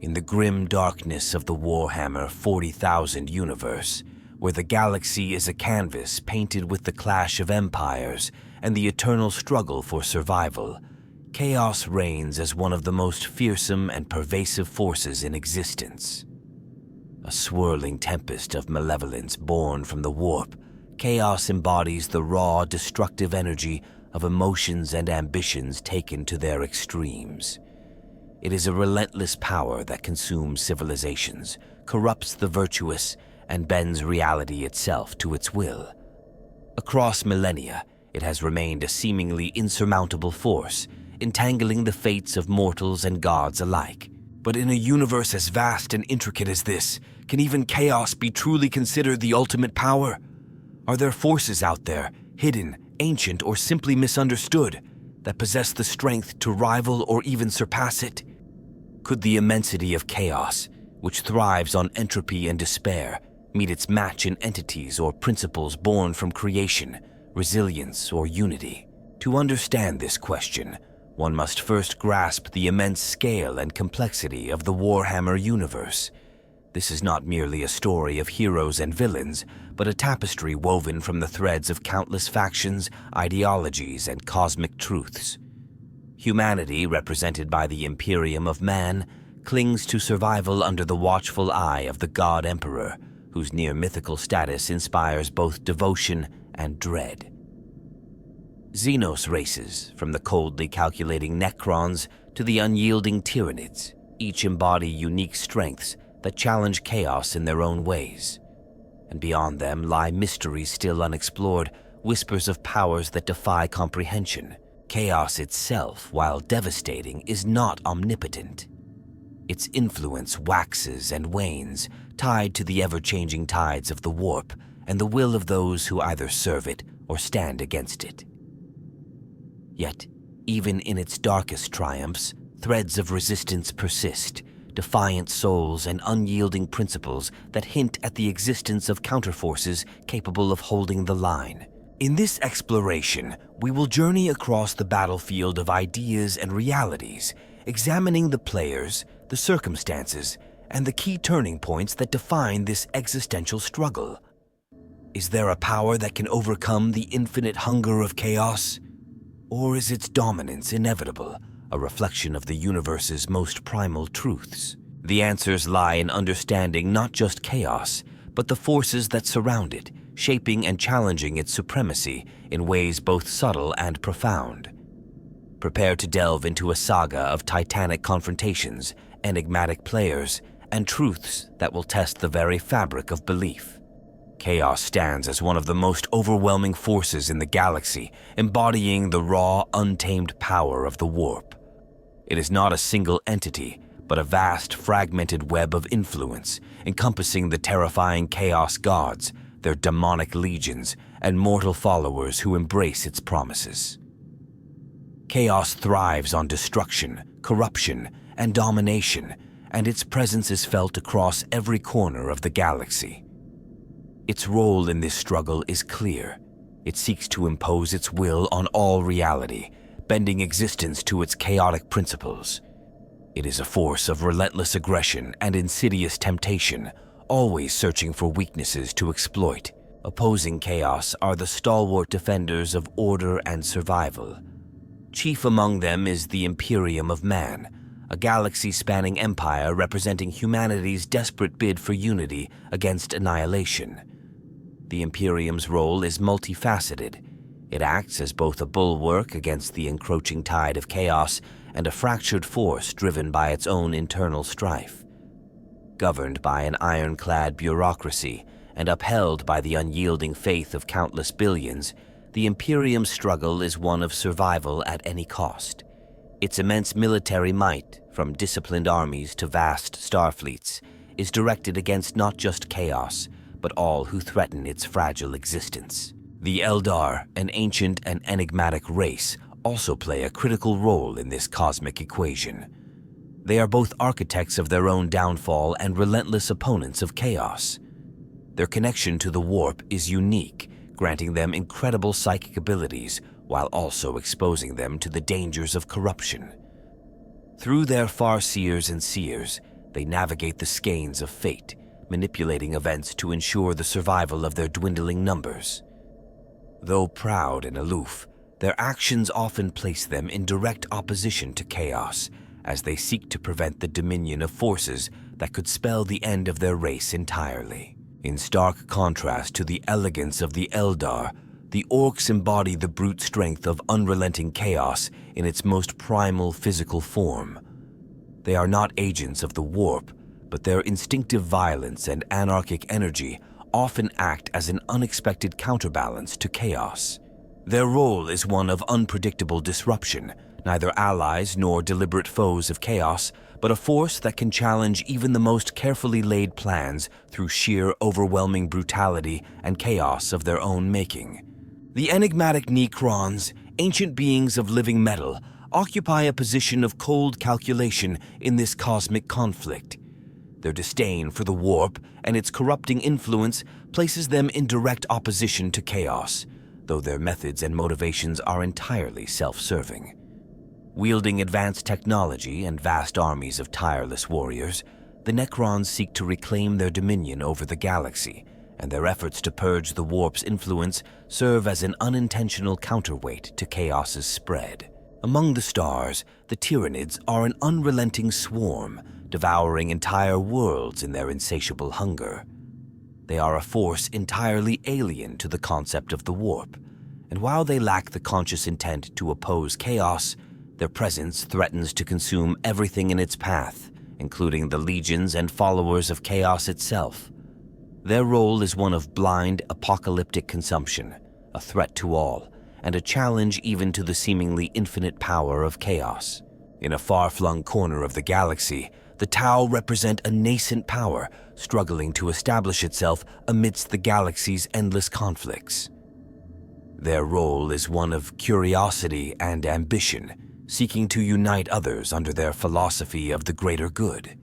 In the grim darkness of the Warhammer 40,000 universe, where the galaxy is a canvas painted with the clash of empires and the eternal struggle for survival, chaos reigns as one of the most fearsome and pervasive forces in existence. A swirling tempest of malevolence born from the warp, chaos embodies the raw, destructive energy of emotions and ambitions taken to their extremes. It is a relentless power that consumes civilizations, corrupts the virtuous, and bends reality itself to its will. Across millennia, it has remained a seemingly insurmountable force, entangling the fates of mortals and gods alike. But in a universe as vast and intricate as this, can even chaos be truly considered the ultimate power? Are there forces out there, hidden, ancient, or simply misunderstood, that possess the strength to rival or even surpass it? Could the immensity of chaos, which thrives on entropy and despair, meet its match in entities or principles born from creation, resilience, or unity? To understand this question, one must first grasp the immense scale and complexity of the Warhammer universe. This is not merely a story of heroes and villains, but a tapestry woven from the threads of countless factions, ideologies, and cosmic truths. Humanity, represented by the Imperium of Man, clings to survival under the watchful eye of the God Emperor, whose near-mythical status inspires both devotion and dread. Xenos races, from the coldly calculating Necrons to the unyielding Tyranids, each embody unique strengths that challenge chaos in their own ways. And beyond them lie mysteries still unexplored, whispers of powers that defy comprehension. Chaos itself, while devastating, is not omnipotent. Its influence waxes and wanes, tied to the ever-changing tides of the warp and the will of those who either serve it or stand against it. Yet, even in its darkest triumphs, threads of resistance persist, defiant souls and unyielding principles that hint at the existence of counterforces capable of holding the line. In this exploration, we will journey across the battlefield of ideas and realities, examining the players, the circumstances, and the key turning points that define this existential struggle. Is there a power that can overcome the infinite hunger of chaos? Or is its dominance inevitable, a reflection of the universe's most primal truths? The answers lie in understanding not just chaos, but the forces that surround it, shaping and challenging its supremacy in ways both subtle and profound. Prepare to delve into a saga of titanic confrontations, enigmatic players, and truths that will test the very fabric of belief. Chaos stands as one of the most overwhelming forces in the galaxy, embodying the raw, untamed power of the warp. It is not a single entity, but a vast, fragmented web of influence, encompassing the terrifying Chaos Gods, their demonic legions, and mortal followers who embrace its promises. Chaos thrives on destruction, corruption, and domination, and its presence is felt across every corner of the galaxy. Its role in this struggle is clear. It seeks to impose its will on all reality, bending existence to its chaotic principles. It is a force of relentless aggression and insidious temptation, always searching for weaknesses to exploit. Opposing chaos are the stalwart defenders of order and survival. Chief among them is the Imperium of Man, a galaxy-spanning empire representing humanity's desperate bid for unity against annihilation. The Imperium's role is multifaceted. It acts as both a bulwark against the encroaching tide of chaos and a fractured force driven by its own internal strife. Governed by an ironclad bureaucracy and upheld by the unyielding faith of countless billions, the Imperium's struggle is one of survival at any cost. Its immense military might, from disciplined armies to vast starfleets, is directed against not just chaos, but all who threaten its fragile existence. The Eldar, an ancient and enigmatic race, also play a critical role in this cosmic equation. They are both architects of their own downfall and relentless opponents of chaos. Their connection to the warp is unique, granting them incredible psychic abilities while also exposing them to the dangers of corruption. Through their farseers and seers, they navigate the skeins of fate, manipulating events to ensure the survival of their dwindling numbers. Though proud and aloof, their actions often place them in direct opposition to chaos, as they seek to prevent the dominion of forces that could spell the end of their race entirely. In stark contrast to the elegance of the Eldar, the orcs embody the brute strength of unrelenting chaos in its most primal physical form. They are not agents of the warp, but their instinctive violence and anarchic energy often act as an unexpected counterbalance to chaos. Their role is one of unpredictable disruption, neither allies nor deliberate foes of chaos, but a force that can challenge even the most carefully laid plans through sheer overwhelming brutality and chaos of their own making. The enigmatic Necrons, ancient beings of living metal, occupy a position of cold calculation in this cosmic conflict. Their disdain for the warp and its corrupting influence places them in direct opposition to chaos, though their methods and motivations are entirely self-serving. Wielding advanced technology and vast armies of tireless warriors, the Necrons seek to reclaim their dominion over the galaxy, and their efforts to purge the warp's influence serve as an unintentional counterweight to chaos's spread. Among the stars, the Tyranids are an unrelenting swarm, devouring entire worlds in their insatiable hunger. They are a force entirely alien to the concept of the warp, and while they lack the conscious intent to oppose chaos, their presence threatens to consume everything in its path, including the legions and followers of chaos itself. Their role is one of blind, apocalyptic consumption, a threat to all, and a challenge even to the seemingly infinite power of chaos. In a far-flung corner of the galaxy, the Tau represent a nascent power struggling to establish itself amidst the galaxy's endless conflicts. Their role is one of curiosity and ambition, seeking to unite others under their philosophy of the greater good.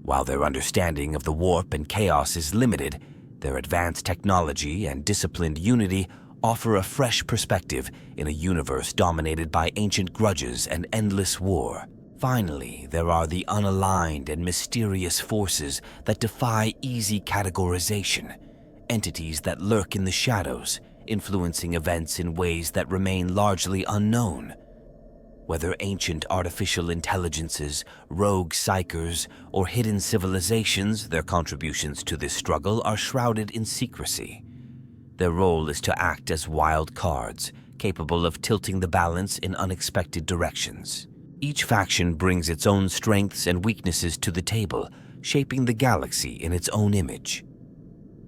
While their understanding of the warp and chaos is limited, their advanced technology and disciplined unity offer a fresh perspective in a universe dominated by ancient grudges and endless war. Finally, there are the unaligned and mysterious forces that defy easy categorization, entities that lurk in the shadows, influencing events in ways that remain largely unknown. Whether ancient artificial intelligences, rogue psychers, or hidden civilizations, their contributions to this struggle are shrouded in secrecy. Their role is to act as wild cards, capable of tilting the balance in unexpected directions. Each faction brings its own strengths and weaknesses to the table, shaping the galaxy in its own image.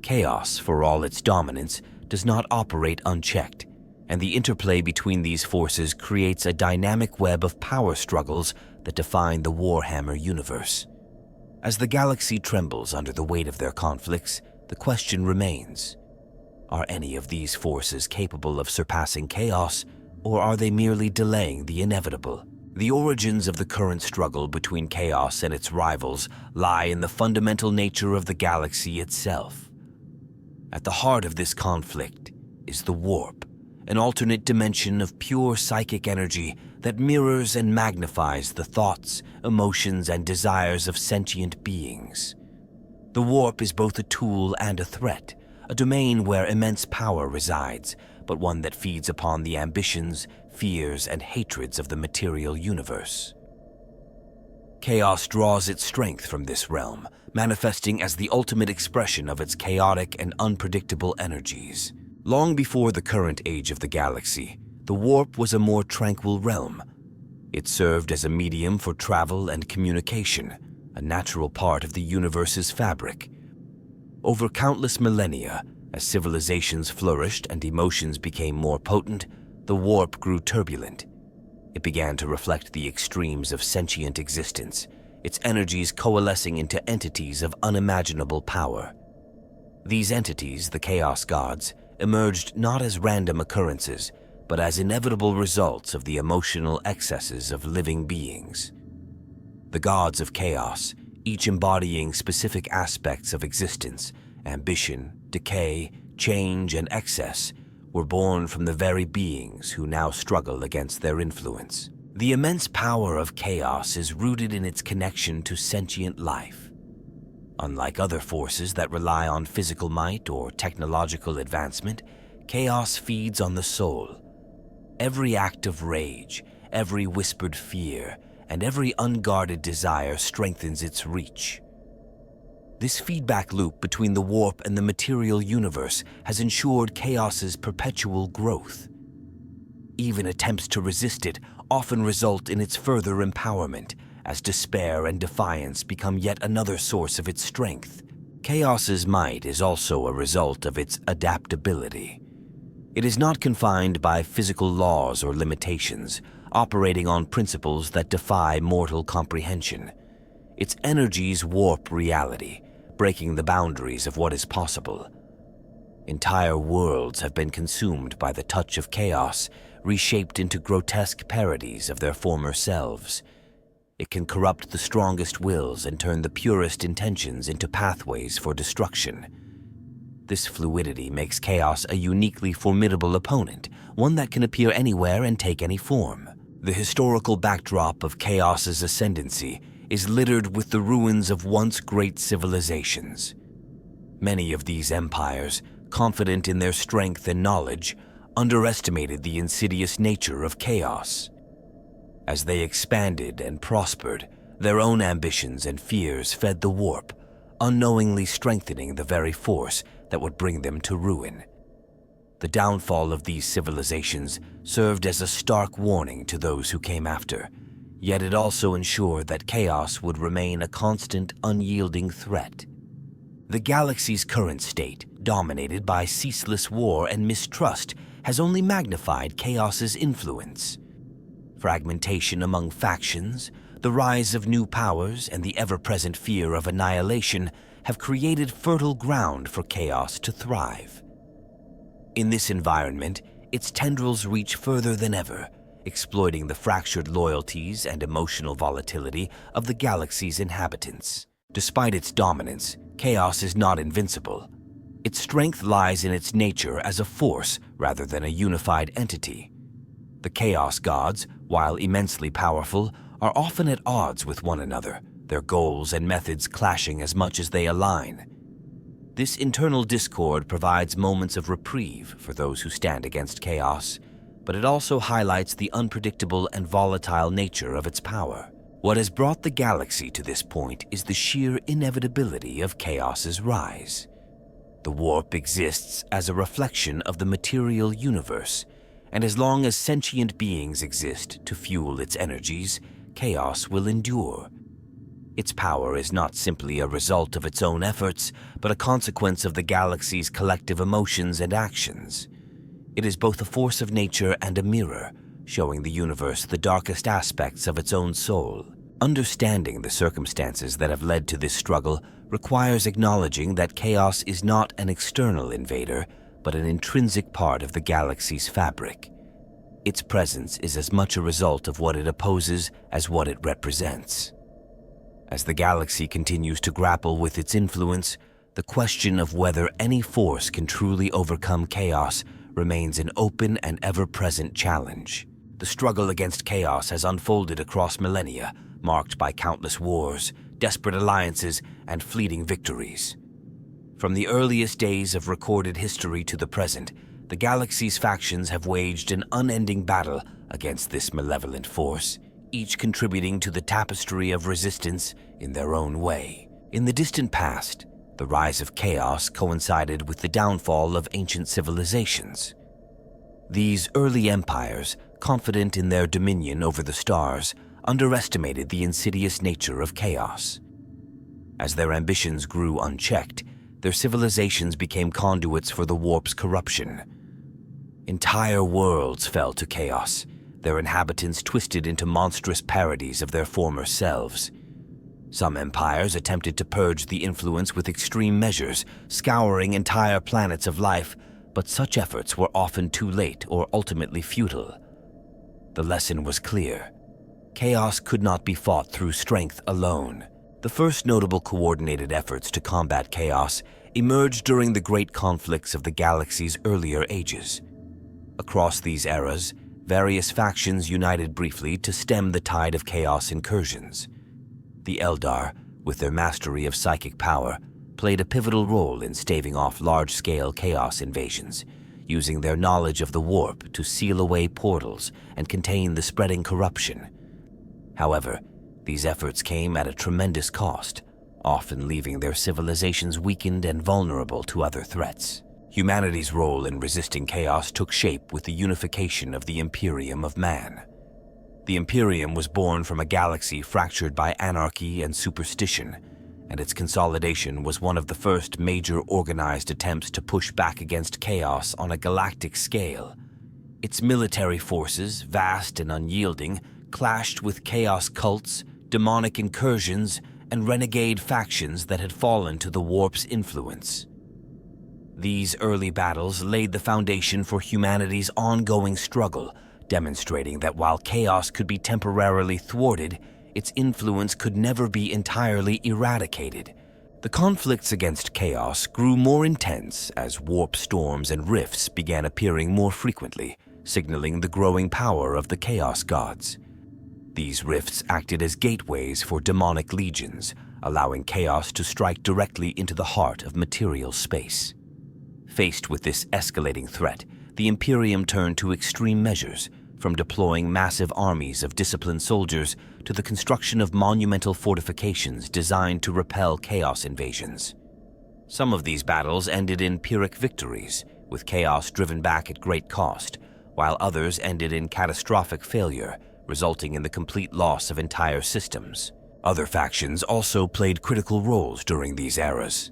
Chaos, for all its dominance, does not operate unchecked, and the interplay between these forces creates a dynamic web of power struggles that define the Warhammer universe. As the galaxy trembles under the weight of their conflicts, the question remains: are any of these forces capable of surpassing chaos, or are they merely delaying the inevitable? The origins of the current struggle between chaos and its rivals lie in the fundamental nature of the galaxy itself. At the heart of this conflict is the warp, an alternate dimension of pure psychic energy that mirrors and magnifies the thoughts, emotions, and desires of sentient beings. The warp is both a tool and a threat, a domain where immense power resides, but one that feeds upon the ambitions, fears, and hatreds of the material universe. Chaos draws its strength from this realm, manifesting as the ultimate expression of its chaotic and unpredictable energies. Long before the current age of the galaxy, the warp was a more tranquil realm. It served as a medium for travel and communication, a natural part of the universe's fabric. Over countless millennia, as civilizations flourished and emotions became more potent, the warp grew turbulent. It began to reflect the extremes of sentient existence, its energies coalescing into entities of unimaginable power. These entities, the Chaos Gods, emerged not as random occurrences, but as inevitable results of the emotional excesses of living beings. The gods of chaos, each embodying specific aspects of existence, ambition, decay, change, and excess, were born from the very beings who now struggle against their influence. The immense power of chaos is rooted in its connection to sentient life. Unlike other forces that rely on physical might or technological advancement, chaos feeds on the soul. Every act of rage, every whispered fear, and every unguarded desire strengthens its reach. This feedback loop between the warp and the material universe has ensured chaos's perpetual growth. Even attempts to resist it often result in its further empowerment, as despair and defiance become yet another source of its strength. Chaos's might is also a result of its adaptability. It is not confined by physical laws or limitations, operating on principles that defy mortal comprehension. Its energies warp reality, breaking the boundaries of what is possible. Entire worlds have been consumed by the touch of chaos, reshaped into grotesque parodies of their former selves. It can corrupt the strongest wills and turn the purest intentions into pathways for destruction. This fluidity makes chaos a uniquely formidable opponent, one that can appear anywhere and take any form. The historical backdrop of chaos's ascendancy is littered with the ruins of once great civilizations. Many of these empires, confident in their strength and knowledge, underestimated the insidious nature of chaos. As they expanded and prospered, their own ambitions and fears fed the warp, unknowingly strengthening the very force that would bring them to ruin. The downfall of these civilizations served as a stark warning to those who came after, yet it also ensured that chaos would remain a constant, unyielding threat. The galaxy's current state, dominated by ceaseless war and mistrust, has only magnified chaos's influence. Fragmentation among factions, the rise of new powers, and the ever-present fear of annihilation have created fertile ground for chaos to thrive. In this environment, its tendrils reach further than ever, exploiting the fractured loyalties and emotional volatility of the galaxy's inhabitants. Despite its dominance, chaos is not invincible. Its strength lies in its nature as a force rather than a unified entity. The Chaos Gods, while immensely powerful, are often at odds with one another, their goals and methods clashing as much as they align. This internal discord provides moments of reprieve for those who stand against chaos, but it also highlights the unpredictable and volatile nature of its power. What has brought the galaxy to this point is the sheer inevitability of chaos's rise. The warp exists as a reflection of the material universe, and as long as sentient beings exist to fuel its energies, chaos will endure. Its power is not simply a result of its own efforts, but a consequence of the galaxy's collective emotions and actions. It is both a force of nature and a mirror, showing the universe the darkest aspects of its own soul. Understanding the circumstances that have led to this struggle requires acknowledging that chaos is not an external invader, but an intrinsic part of the galaxy's fabric. Its presence is as much a result of what it opposes as what it represents. As the galaxy continues to grapple with its influence, the question of whether any force can truly overcome chaos remains an open and ever-present challenge. The struggle against chaos has unfolded across millennia, marked by countless wars, desperate alliances, and fleeting victories. From the earliest days of recorded history to the present, the galaxy's factions have waged an unending battle against this malevolent force, each contributing to the tapestry of resistance in their own way. In the distant past, the rise of chaos coincided with the downfall of ancient civilizations. These early empires, confident in their dominion over the stars, underestimated the insidious nature of chaos. As their ambitions grew unchecked, their civilizations became conduits for the warp's corruption. Entire worlds fell to chaos, their inhabitants twisted into monstrous parodies of their former selves. Some empires attempted to purge the influence with extreme measures, scouring entire planets of life, but such efforts were often too late or ultimately futile. The lesson was clear. Chaos could not be fought through strength alone. The first notable coordinated efforts to combat chaos emerged during the great conflicts of the galaxy's earlier ages. Across these eras, various factions united briefly to stem the tide of chaos incursions. The Eldar, with their mastery of psychic power, played a pivotal role in staving off large-scale chaos invasions, using their knowledge of the warp to seal away portals and contain the spreading corruption. However, these efforts came at a tremendous cost, often leaving their civilizations weakened and vulnerable to other threats. Humanity's role in resisting chaos took shape with the unification of the Imperium of Man. The Imperium was born from a galaxy fractured by anarchy and superstition, and its consolidation was one of the first major organized attempts to push back against chaos on a galactic scale. Its military forces, vast and unyielding, clashed with chaos cults, demonic incursions, and renegade factions that had fallen to the warp's influence. These early battles laid the foundation for humanity's ongoing struggle, demonstrating that while chaos could be temporarily thwarted, its influence could never be entirely eradicated. The conflicts against chaos grew more intense as warp storms and rifts began appearing more frequently, signaling the growing power of the chaos gods. These rifts acted as gateways for demonic legions, allowing chaos to strike directly into the heart of material space. Faced with this escalating threat, the Imperium turned to extreme measures, from deploying massive armies of disciplined soldiers to the construction of monumental fortifications designed to repel chaos invasions. Some of these battles ended in Pyrrhic victories, with chaos driven back at great cost, while others ended in catastrophic failure, resulting in the complete loss of entire systems. Other factions also played critical roles during these eras.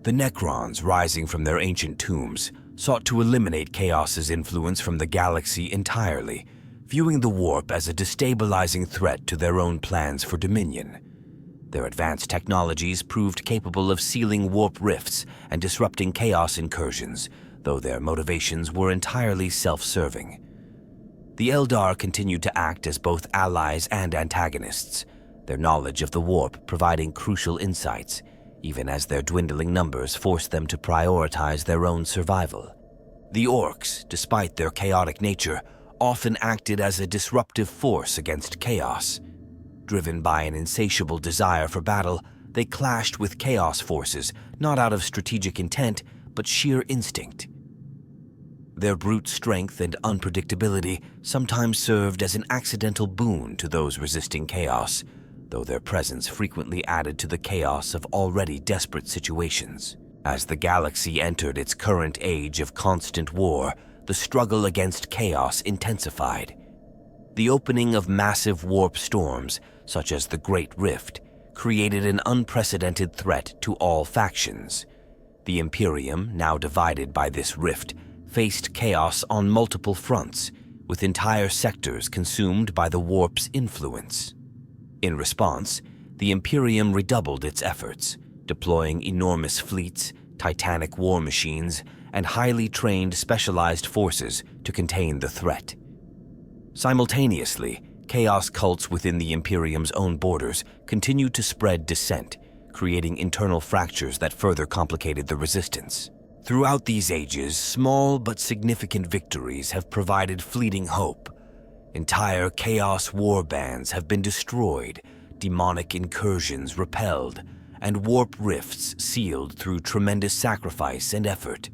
The Necrons, rising from their ancient tombs, sought to eliminate Chaos's influence from the galaxy entirely, viewing the warp as a destabilizing threat to their own plans for dominion. Their advanced technologies proved capable of sealing warp rifts and disrupting chaos incursions, though their motivations were entirely self-serving. The Eldar continued to act as both allies and antagonists, their knowledge of the warp providing crucial insights, even as their dwindling numbers forced them to prioritize their own survival. The Orcs, despite their chaotic nature, often acted as a disruptive force against chaos. Driven by an insatiable desire for battle, they clashed with chaos forces, not out of strategic intent, but sheer instinct. Their brute strength and unpredictability sometimes served as an accidental boon to those resisting chaos, though their presence frequently added to the chaos of already desperate situations. As the galaxy entered its current age of constant war, the struggle against chaos intensified. The opening of massive warp storms, such as the Great Rift, created an unprecedented threat to all factions. The Imperium, now divided by this rift, faced chaos on multiple fronts, with entire sectors consumed by the warp's influence. In response, the Imperium redoubled its efforts, deploying enormous fleets, titanic war machines, and highly trained specialized forces to contain the threat. Simultaneously, chaos cults within the Imperium's own borders continued to spread dissent, creating internal fractures that further complicated the resistance. Throughout these ages, small but significant victories have provided fleeting hope. Entire chaos war bands have been destroyed, demonic incursions repelled, and warp rifts sealed through tremendous sacrifice and effort.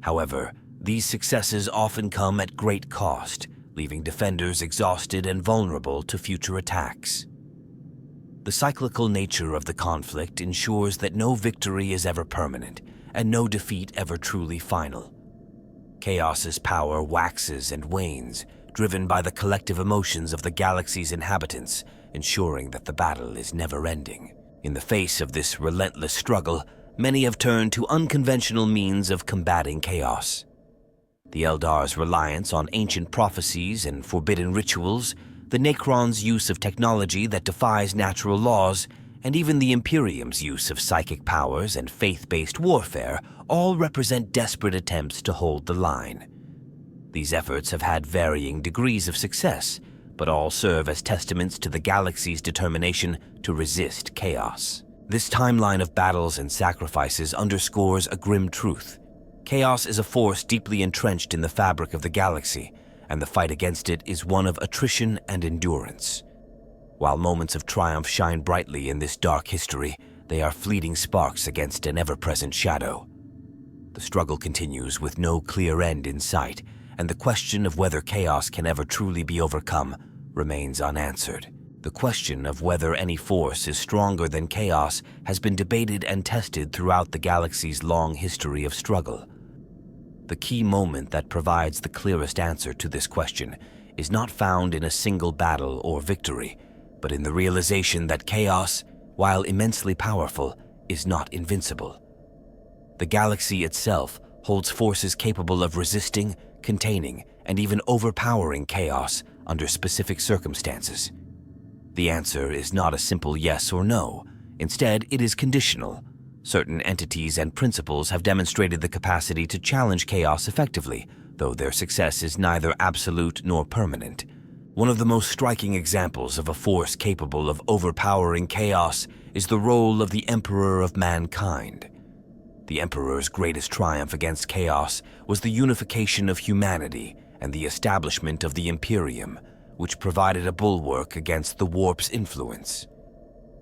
However, these successes often come at great cost, leaving defenders exhausted and vulnerable to future attacks. The cyclical nature of the conflict ensures that no victory is ever permanent, and no defeat ever truly final. Chaos's power waxes and wanes, driven by the collective emotions of the galaxy's inhabitants, ensuring that the battle is never-ending. In the face of this relentless struggle, many have turned to unconventional means of combating chaos. The Eldar's reliance on ancient prophecies and forbidden rituals, the Necrons' use of technology that defies natural laws, and even the Imperium's use of psychic powers and faith-based warfare all represent desperate attempts to hold the line. These efforts have had varying degrees of success, but all serve as testaments to the galaxy's determination to resist chaos. This timeline of battles and sacrifices underscores a grim truth. Chaos is a force deeply entrenched in the fabric of the galaxy, and the fight against it is one of attrition and endurance. While moments of triumph shine brightly in this dark history, they are fleeting sparks against an ever-present shadow. The struggle continues with no clear end in sight, and the question of whether chaos can ever truly be overcome remains unanswered. The question of whether any force is stronger than chaos has been debated and tested throughout the galaxy's long history of struggle. The key moment that provides the clearest answer to this question is not found in a single battle or victory, but in the realization that chaos, while immensely powerful, is not invincible. The galaxy itself holds forces capable of resisting, containing, and even overpowering chaos under specific circumstances. The answer is not a simple yes or no. Instead, it is conditional. Certain entities and principles have demonstrated the capacity to challenge chaos effectively, though their success is neither absolute nor permanent. One of the most striking examples of a force capable of overpowering chaos is the role of the Emperor of Mankind. The Emperor's greatest triumph against chaos was the unification of humanity and the establishment of the Imperium, which provided a bulwark against the warp's influence.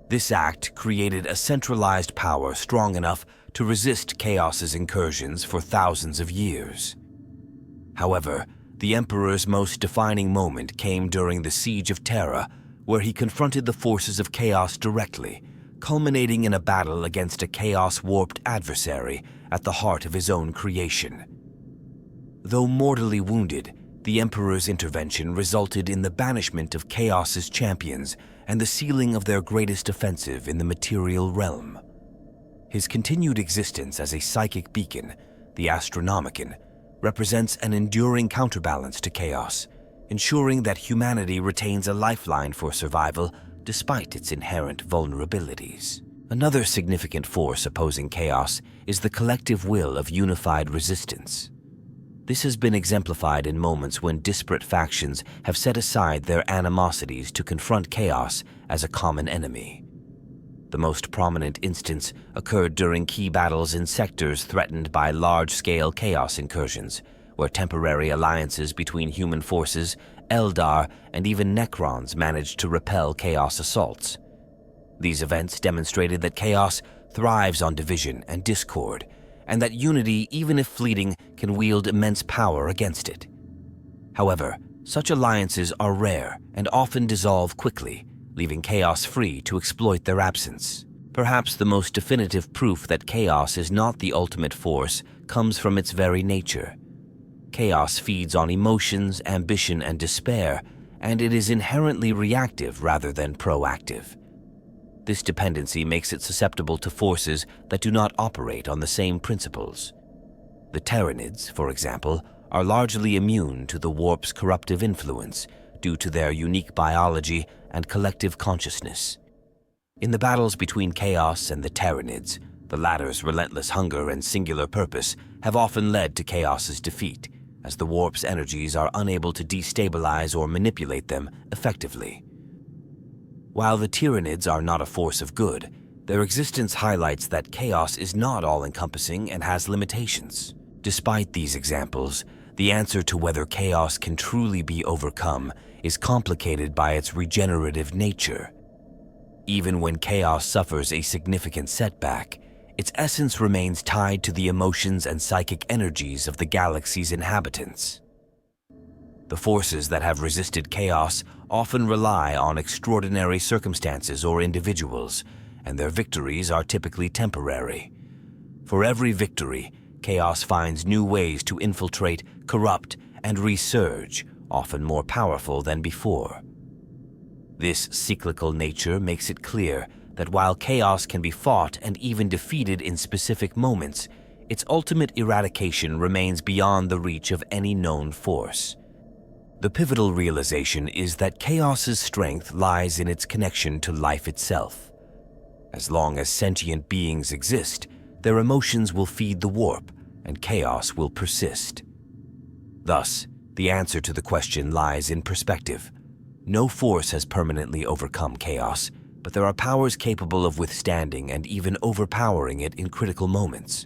This act created a centralized power strong enough to resist chaos's incursions for thousands of years. However, the Emperor's most defining moment came during the Siege of Terra, where he confronted the forces of chaos directly, culminating in a battle against a chaos-warped adversary at the heart of his own creation. Though mortally wounded, the Emperor's intervention resulted in the banishment of Chaos's champions and the sealing of their greatest offensive in the material realm. His continued existence as a psychic beacon, the Astronomicon, represents an enduring counterbalance to chaos, ensuring that humanity retains a lifeline for survival despite its inherent vulnerabilities. Another significant force opposing chaos is the collective will of unified resistance. This has been exemplified in moments when disparate factions have set aside their animosities to confront chaos as a common enemy. The most prominent instance occurred during key battles in sectors threatened by large-scale chaos incursions, where temporary alliances between human forces, Eldar, and even Necrons managed to repel chaos assaults. These events demonstrated that chaos thrives on division and discord, and that unity, even if fleeting, can wield immense power against it. However, such alliances are rare and often dissolve quickly, leaving chaos free to exploit their absence. Perhaps the most definitive proof that chaos is not the ultimate force comes from its very nature. Chaos feeds on emotions, ambition, and despair, and it is inherently reactive rather than proactive. This dependency makes it susceptible to forces that do not operate on the same principles. The Tyranids, for example, are largely immune to the warp's corruptive influence due to their unique biology and collective consciousness. In the battles between Chaos and the Tyranids, the latter's relentless hunger and singular purpose have often led to Chaos's defeat, as the warp's energies are unable to destabilize or manipulate them effectively. While the Tyranids are not a force of good, their existence highlights that chaos is not all-encompassing and has limitations. Despite these examples, the answer to whether chaos can truly be overcome is complicated by its regenerative nature. Even when chaos suffers a significant setback, its essence remains tied to the emotions and psychic energies of the galaxy's inhabitants. The forces that have resisted chaos often rely on extraordinary circumstances or individuals, and their victories are typically temporary. For every victory, chaos finds new ways to infiltrate, corrupt, and resurge, often more powerful than before. This cyclical nature makes it clear that while chaos can be fought and even defeated in specific moments, its ultimate eradication remains beyond the reach of any known force. The pivotal realization is that chaos's strength lies in its connection to life itself. As long as sentient beings exist, their emotions will feed the warp, and chaos will persist. Thus, the answer to the question lies in perspective. No force has permanently overcome chaos, but there are powers capable of withstanding and even overpowering it in critical moments.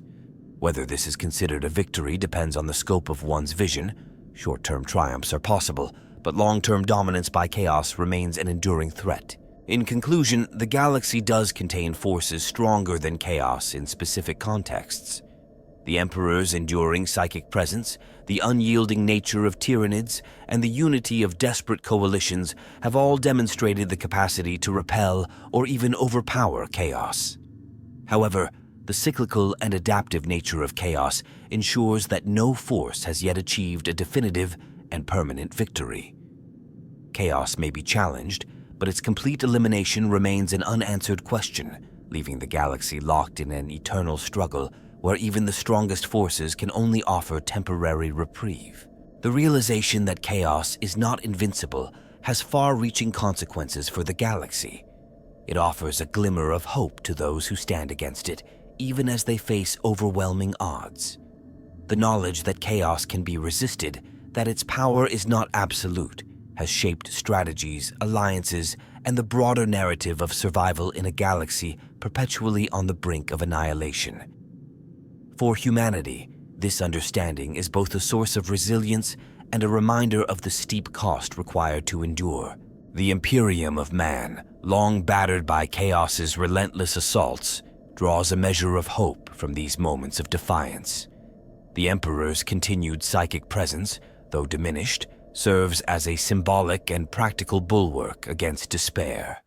Whether this is considered a victory depends on the scope of one's vision. Short-term triumphs are possible, but long-term dominance by chaos remains an enduring threat. In conclusion, the galaxy does contain forces stronger than chaos in specific contexts. The Emperor's enduring psychic presence, the unyielding nature of tyrannids, and the unity of desperate coalitions have all demonstrated the capacity to repel or even overpower chaos. However, the cyclical and adaptive nature of chaos ensures that no force has yet achieved a definitive and permanent victory. Chaos may be challenged, but its complete elimination remains an unanswered question, leaving the galaxy locked in an eternal struggle where even the strongest forces can only offer temporary reprieve. The realization that chaos is not invincible has far-reaching consequences for the galaxy. It offers a glimmer of hope to those who stand against it, even as they face overwhelming odds. The knowledge that chaos can be resisted, that its power is not absolute, has shaped strategies, alliances, and the broader narrative of survival in a galaxy perpetually on the brink of annihilation. For humanity, this understanding is both a source of resilience and a reminder of the steep cost required to endure. The Imperium of man, long battered by chaos's relentless assaults, draws a measure of hope from these moments of defiance. The Emperor's continued psychic presence, though diminished, serves as a symbolic and practical bulwark against despair.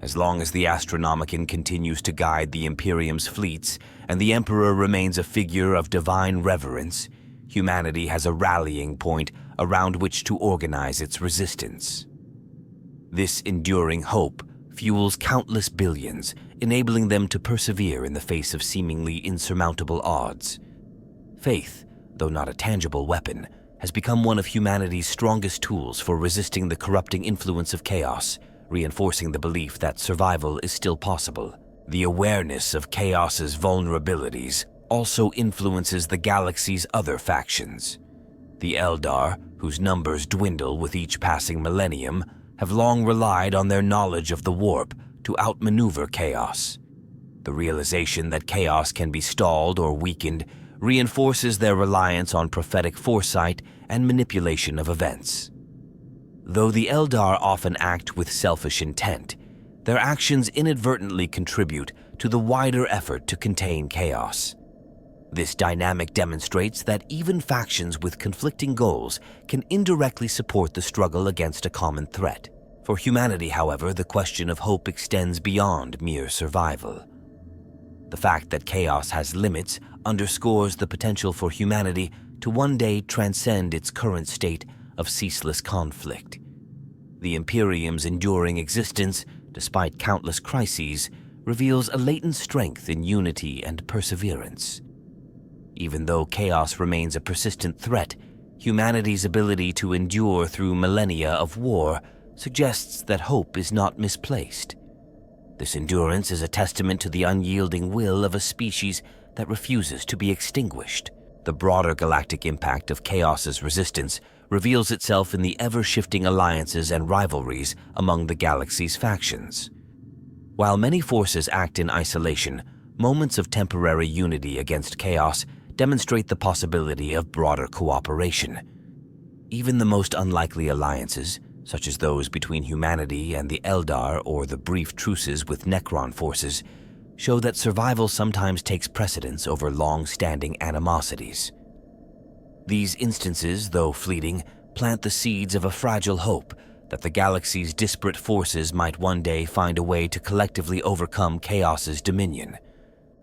As long as the Astronomicon continues to guide the Imperium's fleets and the Emperor remains a figure of divine reverence, humanity has a rallying point around which to organize its resistance. This enduring hope fuels countless billions, enabling them to persevere in the face of seemingly insurmountable odds. Faith, though not a tangible weapon, has become one of humanity's strongest tools for resisting the corrupting influence of chaos, reinforcing the belief that survival is still possible. The awareness of chaos's vulnerabilities also influences the galaxy's other factions. The Eldar, whose numbers dwindle with each passing millennium, have long relied on their knowledge of the warp to outmaneuver chaos. The realization that chaos can be stalled or weakened reinforces their reliance on prophetic foresight and manipulation of events. Though the Eldar often act with selfish intent, their actions inadvertently contribute to the wider effort to contain chaos. This dynamic demonstrates that even factions with conflicting goals can indirectly support the struggle against a common threat. For humanity, however, the question of hope extends beyond mere survival. The fact that chaos has limits underscores the potential for humanity to one day transcend its current state of ceaseless conflict. The Imperium's enduring existence, despite countless crises, reveals a latent strength in unity and perseverance. Even though chaos remains a persistent threat, humanity's ability to endure through millennia of war suggests that hope is not misplaced. This endurance is a testament to the unyielding will of a species that refuses to be extinguished. The broader galactic impact of chaos's resistance reveals itself in the ever-shifting alliances and rivalries among the galaxy's factions. While many forces act in isolation, moments of temporary unity against chaos demonstrate the possibility of broader cooperation. Even the most unlikely alliances, such as those between humanity and the Eldar or the brief truces with Necron forces, show that survival sometimes takes precedence over long-standing animosities. These instances, though fleeting, plant the seeds of a fragile hope that the galaxy's disparate forces might one day find a way to collectively overcome chaos's dominion.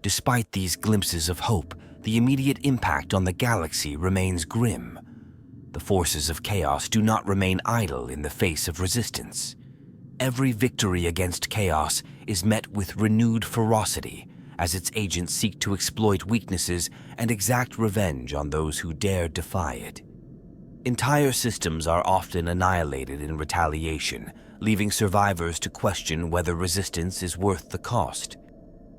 Despite these glimpses of hope, the immediate impact on the galaxy remains grim. The forces of chaos do not remain idle in the face of resistance. Every victory against chaos is met with renewed ferocity as its agents seek to exploit weaknesses and exact revenge on those who dare defy it. Entire systems are often annihilated in retaliation, leaving survivors to question whether resistance is worth the cost.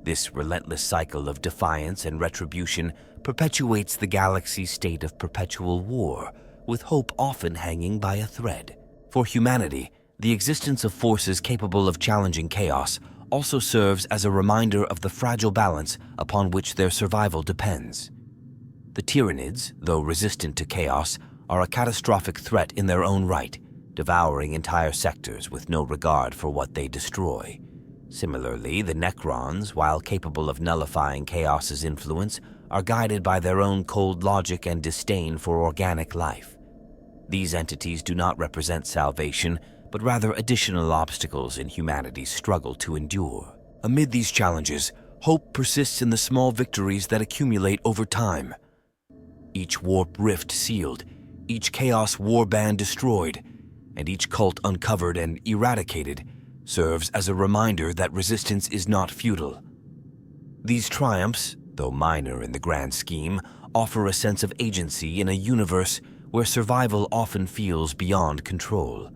This relentless cycle of defiance and retribution perpetuates the galaxy's state of perpetual war, with hope often hanging by a thread. For humanity, the existence of forces capable of challenging chaos also serves as a reminder of the fragile balance upon which their survival depends. The Tyrannids, though resistant to chaos, are a catastrophic threat in their own right, devouring entire sectors with no regard for what they destroy. Similarly, the Necrons, while capable of nullifying Chaos's influence, are guided by their own cold logic and disdain for organic life. These entities do not represent salvation, but rather additional obstacles in humanity's struggle to endure. Amid these challenges, hope persists in the small victories that accumulate over time. Each warp rift sealed, each Chaos warband destroyed, and each cult uncovered and eradicated serves as a reminder that resistance is not futile. These triumphs, though minor in the grand scheme, offer a sense of agency in a universe where survival often feels beyond control.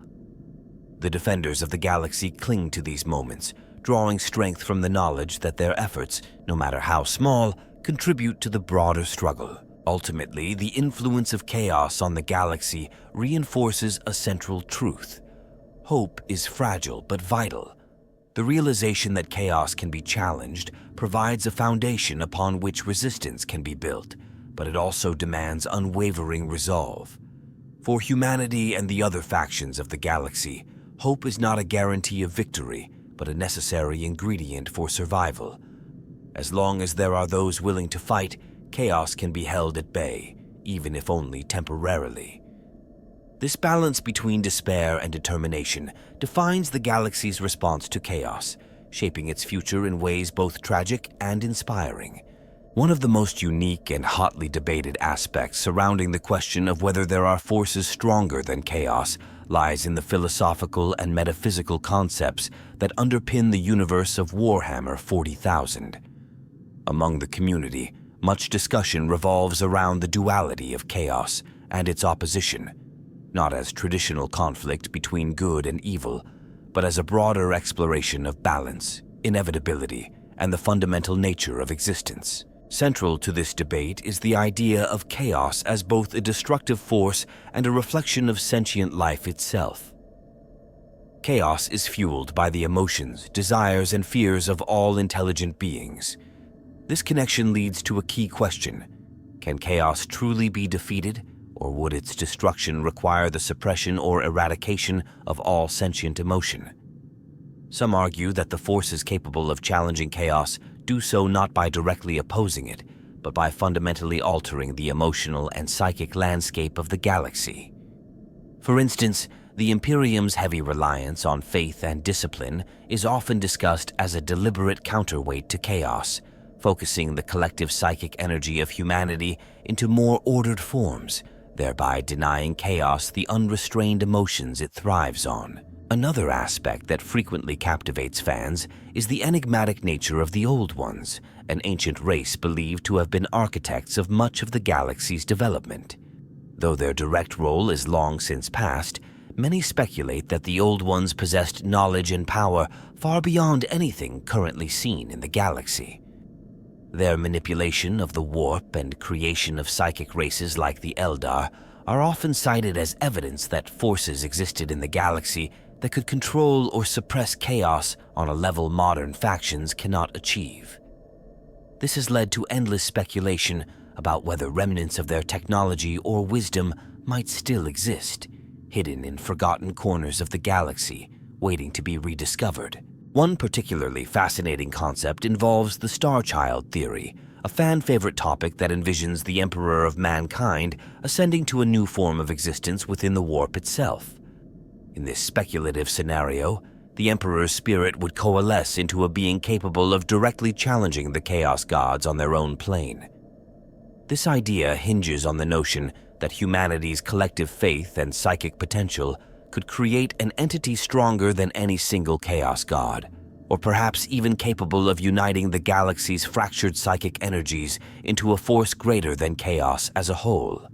The defenders of the galaxy cling to these moments, drawing strength from the knowledge that their efforts, no matter how small, contribute to the broader struggle. Ultimately, the influence of Chaos on the galaxy reinforces a central truth. Hope is fragile but vital. The realization that Chaos can be challenged provides a foundation upon which resistance can be built, but it also demands unwavering resolve. For humanity and the other factions of the galaxy, hope is not a guarantee of victory, but a necessary ingredient for survival. As long as there are those willing to fight, Chaos can be held at bay, even if only temporarily. This balance between despair and determination defines the galaxy's response to Chaos, shaping its future in ways both tragic and inspiring. One of the most unique and hotly debated aspects surrounding the question of whether there are forces stronger than Chaos lies in the philosophical and metaphysical concepts that underpin the universe of Warhammer 40,000. Among the community, much discussion revolves around the duality of Chaos and its opposition, not as traditional conflict between good and evil, but as a broader exploration of balance, inevitability, and the fundamental nature of existence. Central to this debate is the idea of Chaos as both a destructive force and a reflection of sentient life itself. Chaos is fueled by the emotions, desires, and fears of all intelligent beings. This connection leads to a key question. Can Chaos truly be defeated, or would its destruction require the suppression or eradication of all sentient emotion? Some argue that the forces capable of challenging Chaos do so not by directly opposing it, but by fundamentally altering the emotional and psychic landscape of the galaxy. For instance, the Imperium's heavy reliance on faith and discipline is often discussed as a deliberate counterweight to Chaos, focusing the collective psychic energy of humanity into more ordered forms, thereby denying Chaos the unrestrained emotions it thrives on. Another aspect that frequently captivates fans is the enigmatic nature of the Old Ones, an ancient race believed to have been architects of much of the galaxy's development. Though their direct role is long since past, many speculate that the Old Ones possessed knowledge and power far beyond anything currently seen in the galaxy. Their manipulation of the warp and creation of psychic races like the Eldar are often cited as evidence that forces existed in the galaxy that could control or suppress Chaos on a level modern factions cannot achieve. This has led to endless speculation about whether remnants of their technology or wisdom might still exist, hidden in forgotten corners of the galaxy, waiting to be rediscovered. One particularly fascinating concept involves the Star Child theory, a fan-favorite topic that envisions the Emperor of Mankind ascending to a new form of existence within the warp itself. In this speculative scenario, the Emperor's spirit would coalesce into a being capable of directly challenging the Chaos gods on their own plane. This idea hinges on the notion that humanity's collective faith and psychic potential could create an entity stronger than any single Chaos god, or perhaps even capable of uniting the galaxy's fractured psychic energies into a force greater than Chaos as a whole.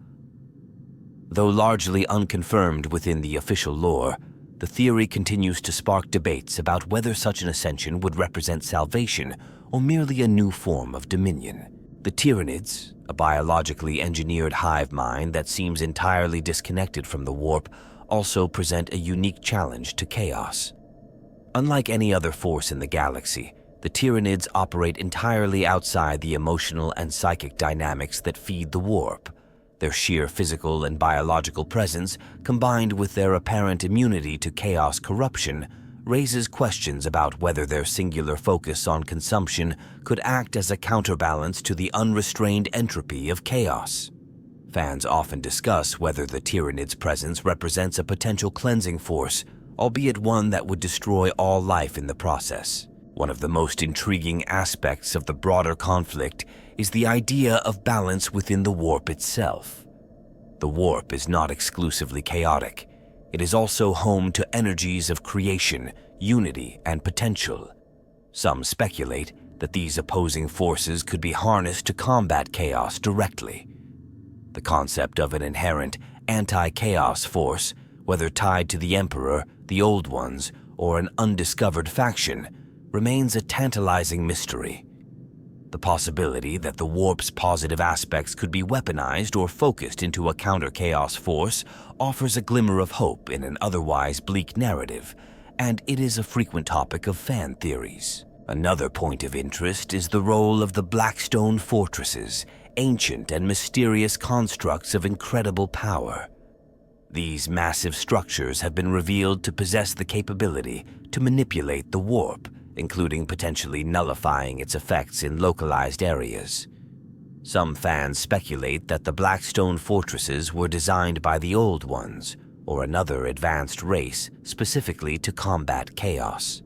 Though largely unconfirmed within the official lore, the theory continues to spark debates about whether such an ascension would represent salvation or merely a new form of dominion. The Tyranids, a biologically engineered hive mind that seems entirely disconnected from the warp, also present a unique challenge to Chaos. Unlike any other force in the galaxy, the Tyranids operate entirely outside the emotional and psychic dynamics that feed the warp. Their sheer physical and biological presence, combined with their apparent immunity to chaos corruption, raises questions about whether their singular focus on consumption could act as a counterbalance to the unrestrained entropy of chaos. Fans often discuss whether the Tyrannid's presence represents a potential cleansing force, albeit one that would destroy all life in the process. One of the most intriguing aspects of the broader conflict is the idea of balance within the warp itself. The warp is not exclusively chaotic. It is also home to energies of creation, unity, and potential. Some speculate that these opposing forces could be harnessed to combat chaos directly. The concept of an inherent anti-chaos force, whether tied to the Emperor, the Old Ones, or an undiscovered faction, remains a tantalizing mystery. The possibility that the warp's positive aspects could be weaponized or focused into a counter-chaos force offers a glimmer of hope in an otherwise bleak narrative, and it is a frequent topic of fan theories. Another point of interest is the role of the Blackstone fortresses, ancient and mysterious constructs of incredible power. These massive structures have been revealed to possess the capability to manipulate the warp, including potentially nullifying its effects in localized areas. Some fans speculate that the Blackstone fortresses were designed by the Old Ones, or another advanced race specifically to combat chaos.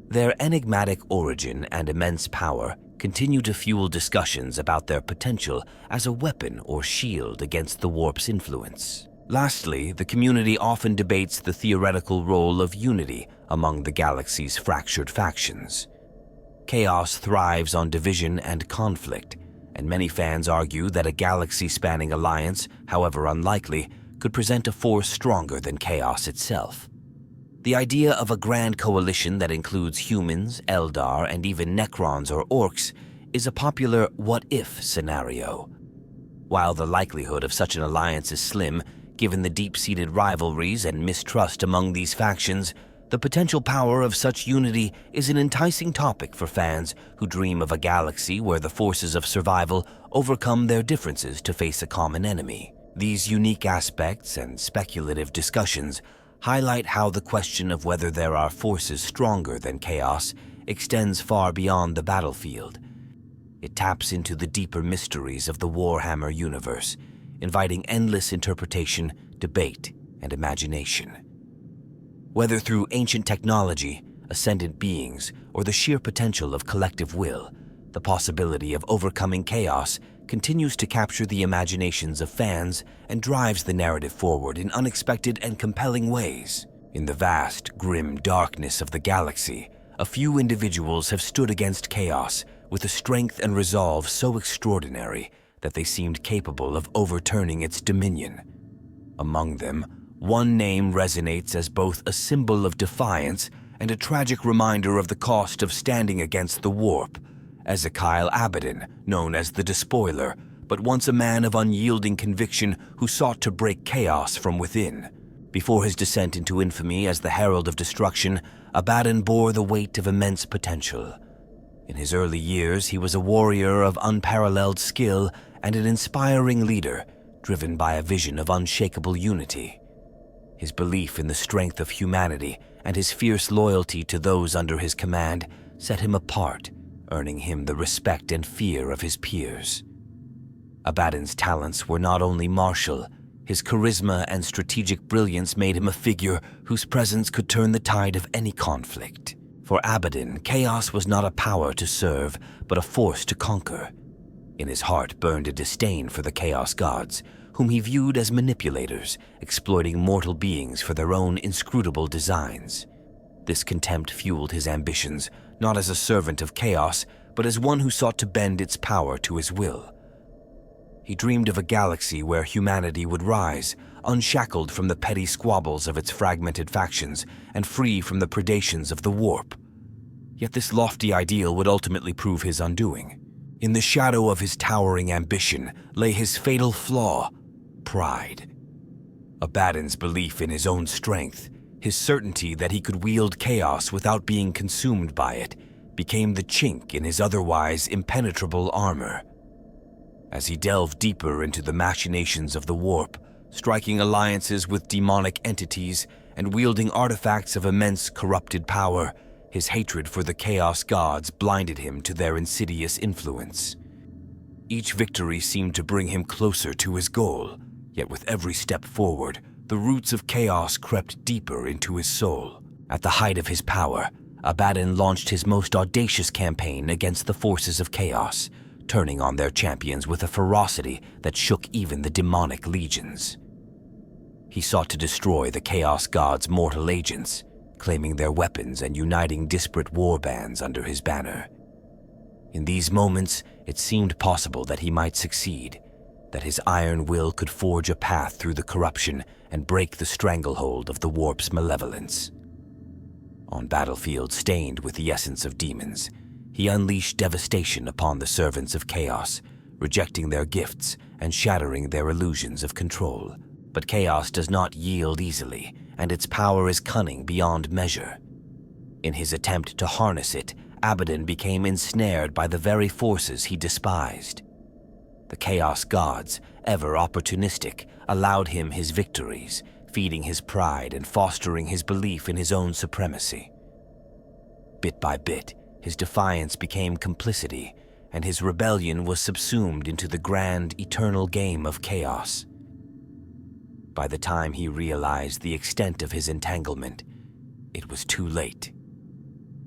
Their enigmatic origin and immense power continue to fuel discussions about their potential as a weapon or shield against the warp's influence. Lastly, the community often debates the theoretical role of unity among the galaxy's fractured factions. Chaos thrives on division and conflict, and many fans argue that a galaxy-spanning alliance, however unlikely, could present a force stronger than chaos itself. The idea of a grand coalition that includes humans, Eldar, and even Necrons or Orcs is a popular what-if scenario. While the likelihood of such an alliance is slim, given the deep-seated rivalries and mistrust among these factions, the potential power of such unity is an enticing topic for fans who dream of a galaxy where the forces of survival overcome their differences to face a common enemy. These unique aspects and speculative discussions highlight how the question of whether there are forces stronger than chaos extends far beyond the battlefield. It taps into the deeper mysteries of the Warhammer universe, inviting endless interpretation, debate, and imagination. Whether through ancient technology, ascendant beings, or the sheer potential of collective will, the possibility of overcoming chaos continues to capture the imaginations of fans and drives the narrative forward in unexpected and compelling ways. In the vast, grim darkness of the galaxy, a few individuals have stood against chaos with a strength and resolve so extraordinary that they seemed capable of overturning its dominion. Among them, one name resonates as both a symbol of defiance and a tragic reminder of the cost of standing against the warp. Ezekiel Abaddon, known as the Despoiler, but once a man of unyielding conviction who sought to break chaos from within. Before his descent into infamy as the Herald of Destruction, Abaddon bore the weight of immense potential. In his early years, he was a warrior of unparalleled skill and an inspiring leader, driven by a vision of unshakable unity. His belief in the strength of humanity and his fierce loyalty to those under his command set him apart, earning him the respect and fear of his peers. Abaddon's talents were not only martial, his charisma and strategic brilliance made him a figure whose presence could turn the tide of any conflict. For Abaddon, chaos was not a power to serve, but a force to conquer. In his heart burned a disdain for the Chaos Gods, whom he viewed as manipulators, exploiting mortal beings for their own inscrutable designs. This contempt fueled his ambitions, not as a servant of chaos, but as one who sought to bend its power to his will. He dreamed of a galaxy where humanity would rise, unshackled from the petty squabbles of its fragmented factions and free from the predations of the warp. Yet this lofty ideal would ultimately prove his undoing. In the shadow of his towering ambition lay his fatal flaw: pride. Abaddon's belief in his own strength, his certainty that he could wield chaos without being consumed by it, became the chink in his otherwise impenetrable armor. As he delved deeper into the machinations of the warp, striking alliances with demonic entities and wielding artifacts of immense corrupted power, his hatred for the Chaos Gods blinded him to their insidious influence. Each victory seemed to bring him closer to his goal, yet with every step forward, the roots of chaos crept deeper into his soul. At the height of his power, Abaddon launched his most audacious campaign against the forces of chaos, turning on their champions with a ferocity that shook even the demonic legions. He sought to destroy the Chaos Gods' mortal agents, claiming their weapons and uniting disparate war bands under his banner. In these moments, it seemed possible that he might succeed, that his iron will could forge a path through the corruption and break the stranglehold of the warp's malevolence. On battlefields stained with the essence of demons, he unleashed devastation upon the servants of chaos, rejecting their gifts and shattering their illusions of control. But chaos does not yield easily, and its power is cunning beyond measure. In his attempt to harness it, Abaddon became ensnared by the very forces he despised. The Chaos Gods, ever opportunistic, allowed him his victories, feeding his pride and fostering his belief in his own supremacy. Bit by bit, his defiance became complicity, and his rebellion was subsumed into the grand, eternal game of chaos. By the time he realized the extent of his entanglement, it was too late.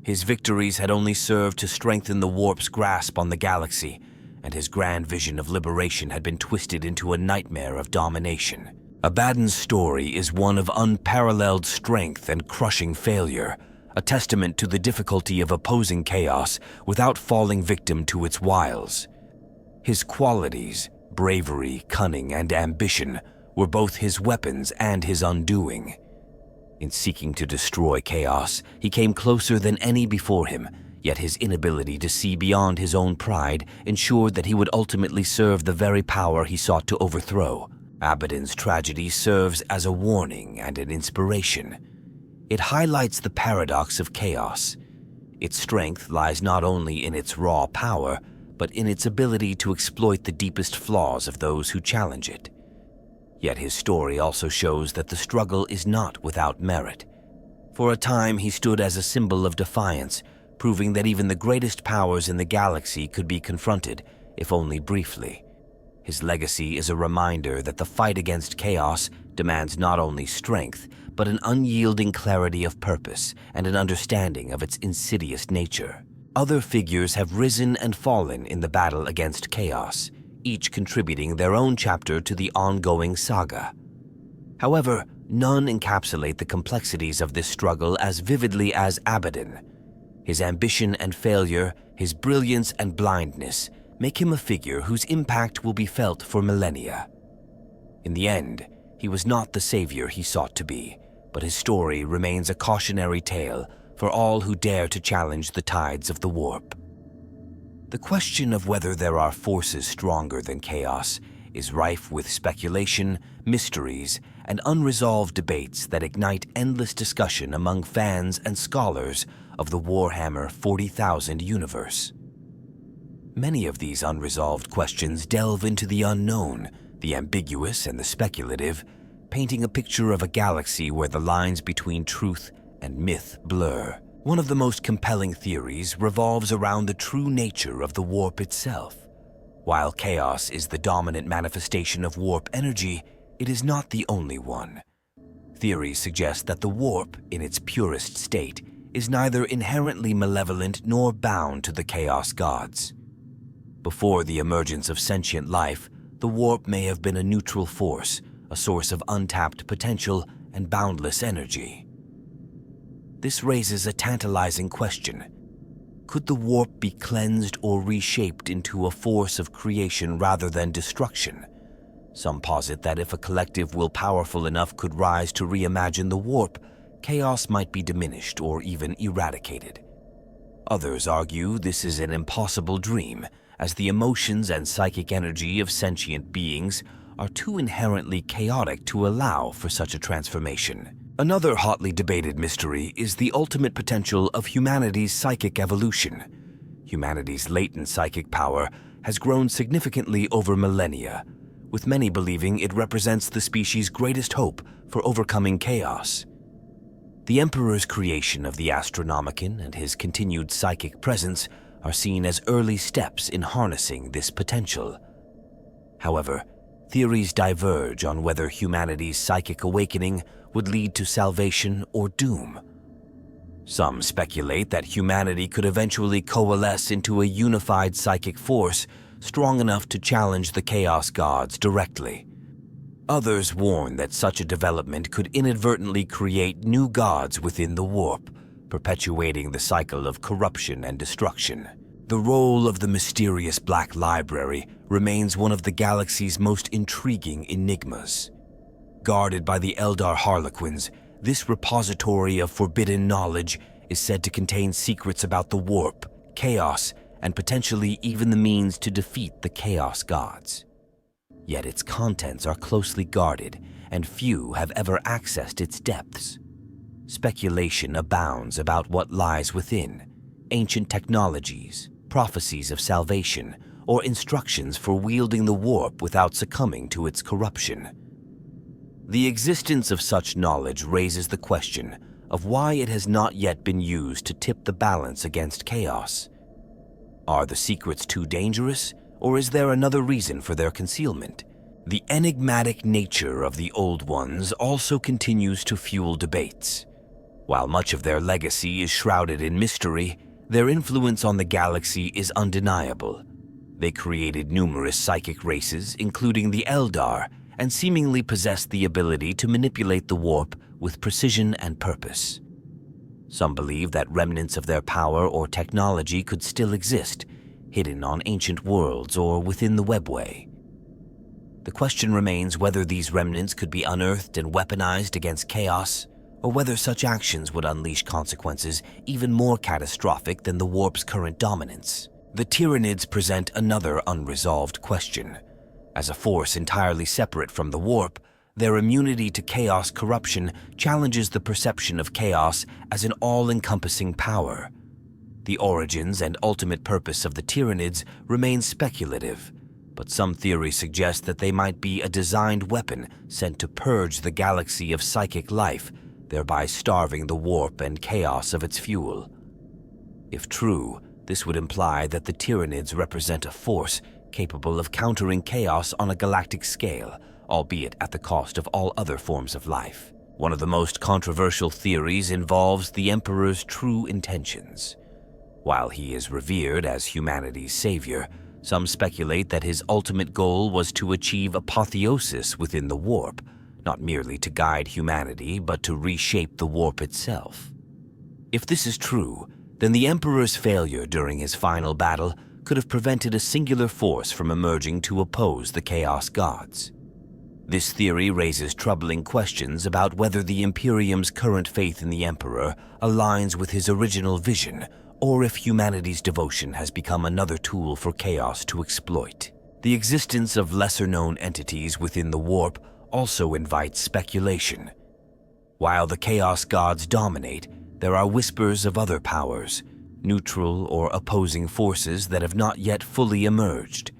His victories had only served to strengthen the warp's grasp on the galaxy, and his grand vision of liberation had been twisted into a nightmare of domination. Abaddon's story is one of unparalleled strength and crushing failure, a testament to the difficulty of opposing chaos without falling victim to its wiles. His qualities, bravery, cunning, and ambition, were both his weapons and his undoing. In seeking to destroy chaos, he came closer than any before him, yet his inability to see beyond his own pride ensured that he would ultimately serve the very power he sought to overthrow. Abaddon's tragedy serves as a warning and an inspiration. It highlights the paradox of chaos. Its strength lies not only in its raw power, but in its ability to exploit the deepest flaws of those who challenge it. Yet his story also shows that the struggle is not without merit. For a time, he stood as a symbol of defiance, proving that even the greatest powers in the galaxy could be confronted, if only briefly. His legacy is a reminder that the fight against chaos demands not only strength, but an unyielding clarity of purpose and an understanding of its insidious nature. Other figures have risen and fallen in the battle against chaos, each contributing their own chapter to the ongoing saga. However, none encapsulate the complexities of this struggle as vividly as Abaddon. His ambition and failure, his brilliance and blindness, make him a figure whose impact will be felt for millennia. In the end, he was not the savior he sought to be, but his story remains a cautionary tale for all who dare to challenge the tides of the warp. The question of whether there are forces stronger than chaos is rife with speculation, mysteries, and unresolved debates that ignite endless discussion among fans and scholars of the Warhammer 40,000 universe. Many of these unresolved questions delve into the unknown, the ambiguous and the speculative, painting a picture of a galaxy where the lines between truth and myth blur. One of the most compelling theories revolves around the true nature of the warp itself. While chaos is the dominant manifestation of warp energy, it is not the only one. Theories suggest that the warp, in its purest state, is neither inherently malevolent nor bound to the Chaos Gods. Before the emergence of sentient life, the warp may have been a neutral force, a source of untapped potential and boundless energy. This raises a tantalizing question. Could the warp be cleansed or reshaped into a force of creation rather than destruction? Some posit that if a collective will powerful enough could rise to reimagine the warp, chaos might be diminished or even eradicated. Others argue this is an impossible dream, as the emotions and psychic energy of sentient beings are too inherently chaotic to allow for such a transformation. Another hotly debated mystery is the ultimate potential of humanity's psychic evolution. Humanity's latent psychic power has grown significantly over millennia, with many believing it represents the species' greatest hope for overcoming chaos. The Emperor's creation of the Astronomicon and his continued psychic presence are seen as early steps in harnessing this potential. However, theories diverge on whether humanity's psychic awakening would lead to salvation or doom. Some speculate that humanity could eventually coalesce into a unified psychic force strong enough to challenge the Chaos Gods directly. Others warn that such a development could inadvertently create new gods within the warp, perpetuating the cycle of corruption and destruction. The role of the mysterious Black Library remains one of the galaxy's most intriguing enigmas. Guarded by the Eldar Harlequins, this repository of forbidden knowledge is said to contain secrets about the warp, chaos, and potentially even the means to defeat the Chaos Gods. Yet its contents are closely guarded, and few have ever accessed its depths. Speculation abounds about what lies within: ancient technologies, prophecies of salvation, or instructions for wielding the warp without succumbing to its corruption. The existence of such knowledge raises the question of why it has not yet been used to tip the balance against chaos. Are the secrets too dangerous, or is there another reason for their concealment? The enigmatic nature of the Old Ones also continues to fuel debates. While much of their legacy is shrouded in mystery, their influence on the galaxy is undeniable. They created numerous psychic races, including the Eldar, and seemingly possessed the ability to manipulate the warp with precision and purpose. Some believe that remnants of their power or technology could still exist, hidden on ancient worlds or within the webway. The question remains whether these remnants could be unearthed and weaponized against chaos, or whether such actions would unleash consequences even more catastrophic than the warp's current dominance. The Tyranids present another unresolved question. As a force entirely separate from the warp, their immunity to chaos corruption challenges the perception of chaos as an all-encompassing power. The origins and ultimate purpose of the Tyranids remain speculative, but some theories suggest that they might be a designed weapon sent to purge the galaxy of psychic life, thereby starving the warp and chaos of its fuel. If true, this would imply that the Tyranids represent a force capable of countering chaos on a galactic scale, albeit at the cost of all other forms of life. One of the most controversial theories involves the Emperor's true intentions. While he is revered as humanity's savior, some speculate that his ultimate goal was to achieve apotheosis within the warp, not merely to guide humanity, but to reshape the warp itself. If this is true, then the Emperor's failure during his final battle could have prevented a singular force from emerging to oppose the Chaos Gods. This theory raises troubling questions about whether the Imperium's current faith in the Emperor aligns with his original vision, or if humanity's devotion has become another tool for chaos to exploit. The existence of lesser-known entities within the warp also invites speculation. While the Chaos Gods dominate, there are whispers of other powers, neutral or opposing forces that have not yet fully emerged.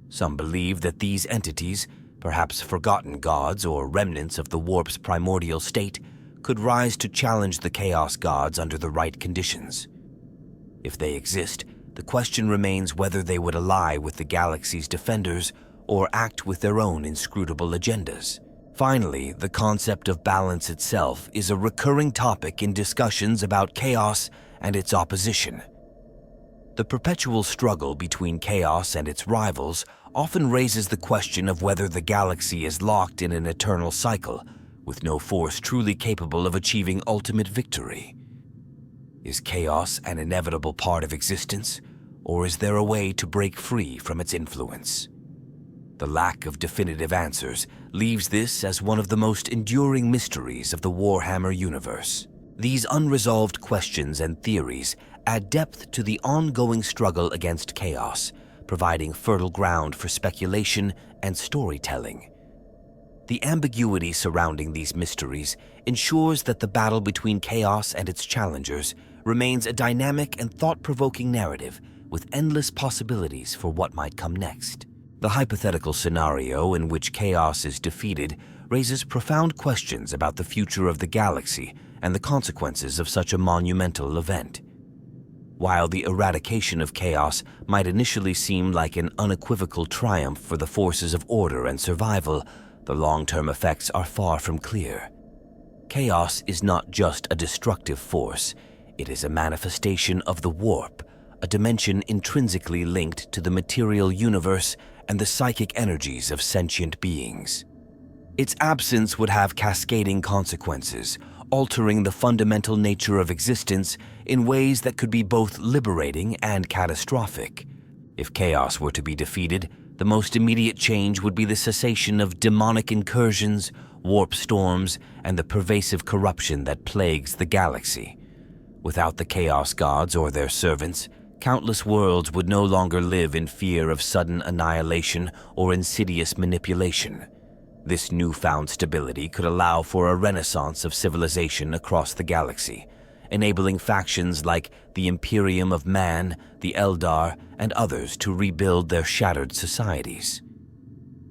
Some believe that these entities, perhaps forgotten gods or remnants of the warp's primordial state, could rise to challenge the Chaos Gods under the right conditions. If they exist, the question remains whether they would ally with the galaxy's defenders or act with their own inscrutable agendas. Finally, the concept of balance itself is a recurring topic in discussions about chaos and its opposition. The perpetual struggle between chaos and its rivals often raises the question of whether the galaxy is locked in an eternal cycle, with no force truly capable of achieving ultimate victory. Is chaos an inevitable part of existence, or is there a way to break free from its influence? The lack of definitive answers leaves this as one of the most enduring mysteries of the Warhammer universe. These unresolved questions and theories add depth to the ongoing struggle against chaos, providing fertile ground for speculation and storytelling. The ambiguity surrounding these mysteries ensures that the battle between chaos and its challengers remains a dynamic and thought-provoking narrative with endless possibilities for what might come next. The hypothetical scenario in which chaos is defeated raises profound questions about the future of the galaxy and the consequences of such a monumental event. While the eradication of chaos might initially seem like an unequivocal triumph for the forces of order and survival, the long-term effects are far from clear. Chaos is not just a destructive force, it is a manifestation of the warp, a dimension intrinsically linked to the material universe and the psychic energies of sentient beings. Its absence would have cascading consequences, altering the fundamental nature of existence in ways that could be both liberating and catastrophic. If chaos were to be defeated, the most immediate change would be the cessation of demonic incursions, warp storms, and the pervasive corruption that plagues the galaxy. Without the chaos gods or their servants, countless worlds would no longer live in fear of sudden annihilation or insidious manipulation. This newfound stability could allow for a renaissance of civilization across the galaxy, enabling factions like the Imperium of Man, the Eldar, and others to rebuild their shattered societies.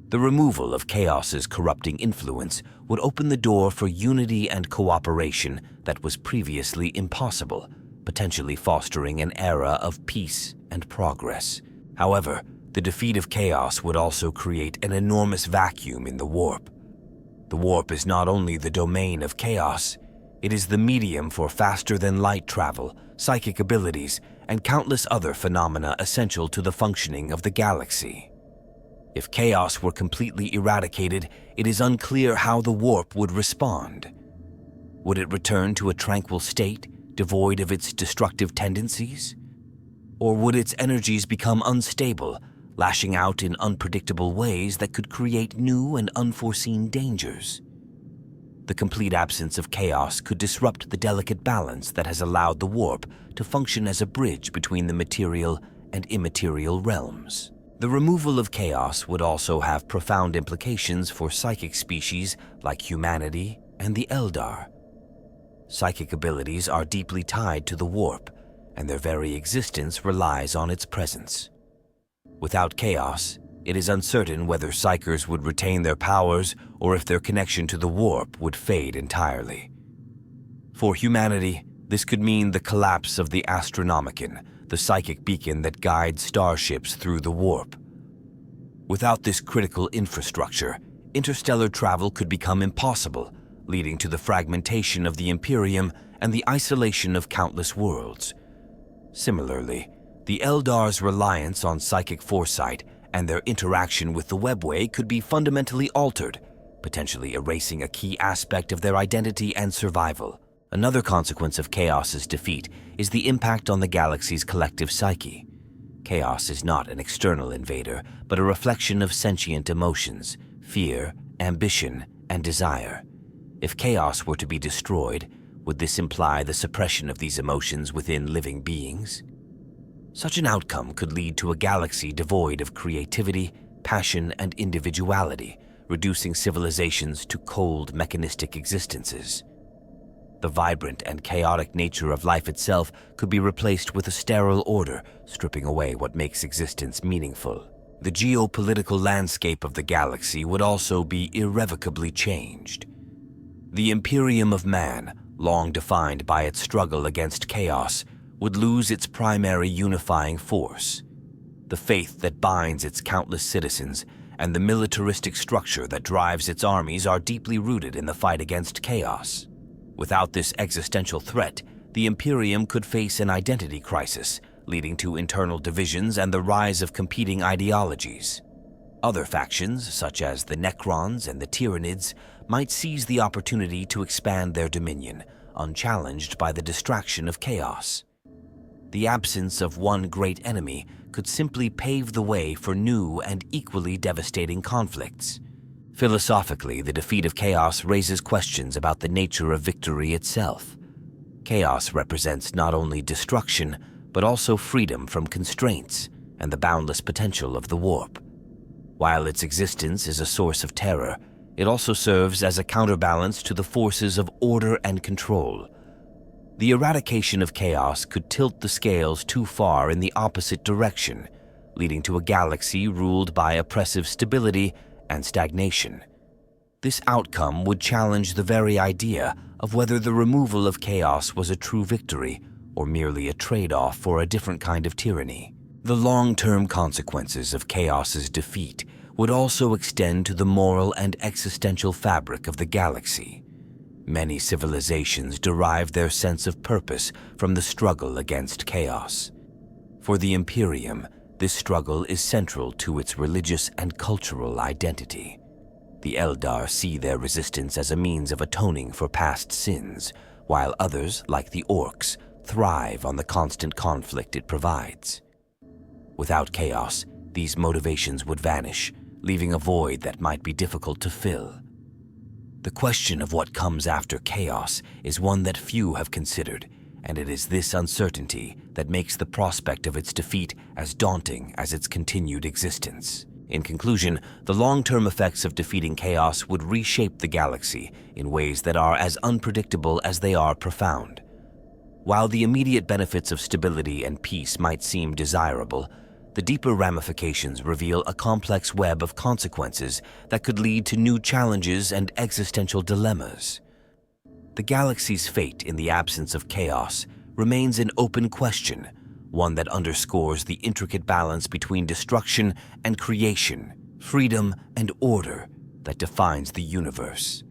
The removal of Chaos's corrupting influence would open the door for unity and cooperation that was previously impossible, potentially fostering an era of peace and progress. However, the defeat of Chaos would also create an enormous vacuum in the warp. The warp is not only the domain of Chaos, it is the medium for faster-than-light travel, psychic abilities, and countless other phenomena essential to the functioning of the galaxy. If Chaos were completely eradicated, it is unclear how the warp would respond. Would it return to a tranquil state, devoid of its destructive tendencies? Or would its energies become unstable, lashing out in unpredictable ways that could create new and unforeseen dangers? The complete absence of chaos could disrupt the delicate balance that has allowed the warp to function as a bridge between the material and immaterial realms. The removal of chaos would also have profound implications for psychic species like humanity and the Eldar. Psychic abilities are deeply tied to the warp, and their very existence relies on its presence. Without chaos, it is uncertain whether Psykers would retain their powers or if their connection to the warp would fade entirely. For humanity, this could mean the collapse of the Astronomicon, the psychic beacon that guides starships through the warp. Without this critical infrastructure, interstellar travel could become impossible, leading to the fragmentation of the Imperium and the isolation of countless worlds. Similarly, the Eldar's reliance on psychic foresight and their interaction with the webway could be fundamentally altered, potentially erasing a key aspect of their identity and survival. Another consequence of Chaos's defeat is the impact on the galaxy's collective psyche. Chaos is not an external invader, but a reflection of sentient emotions, fear, ambition, and desire. If Chaos were to be destroyed, would this imply the suppression of these emotions within living beings? Such an outcome could lead to a galaxy devoid of creativity, passion, and individuality, reducing civilizations to cold, mechanistic existences. The vibrant and chaotic nature of life itself could be replaced with a sterile order, stripping away what makes existence meaningful. The geopolitical landscape of the galaxy would also be irrevocably changed. The Imperium of Man, long defined by its struggle against chaos, would lose its primary unifying force. The faith that binds its countless citizens and the militaristic structure that drives its armies are deeply rooted in the fight against chaos. Without this existential threat, the Imperium could face an identity crisis, leading to internal divisions and the rise of competing ideologies. Other factions, such as the Necrons and the Tyranids, might seize the opportunity to expand their dominion, unchallenged by the distraction of chaos. The absence of one great enemy could simply pave the way for new and equally devastating conflicts. Philosophically, the defeat of chaos raises questions about the nature of victory itself. Chaos represents not only destruction, but also freedom from constraints and the boundless potential of the warp. While its existence is a source of terror, it also serves as a counterbalance to the forces of order and control. The eradication of chaos could tilt the scales too far in the opposite direction, leading to a galaxy ruled by oppressive stability and stagnation. This outcome would challenge the very idea of whether the removal of chaos was a true victory or merely a trade-off for a different kind of tyranny. The long-term consequences of chaos's defeat would also extend to the moral and existential fabric of the galaxy. Many civilizations derive their sense of purpose from the struggle against chaos. For the Imperium, this struggle is central to its religious and cultural identity. The Eldar see their resistance as a means of atoning for past sins, while others, like the Orcs, thrive on the constant conflict it provides. Without chaos, these motivations would vanish, leaving a void that might be difficult to fill. The question of what comes after chaos is one that few have considered, and it is this uncertainty that makes the prospect of its defeat as daunting as its continued existence. In conclusion, the long-term effects of defeating chaos would reshape the galaxy in ways that are as unpredictable as they are profound. While the immediate benefits of stability and peace might seem desirable, the deeper ramifications reveal a complex web of consequences that could lead to new challenges and existential dilemmas. The galaxy's fate in the absence of chaos remains an open question, one that underscores the intricate balance between destruction and creation, freedom and order that defines the universe.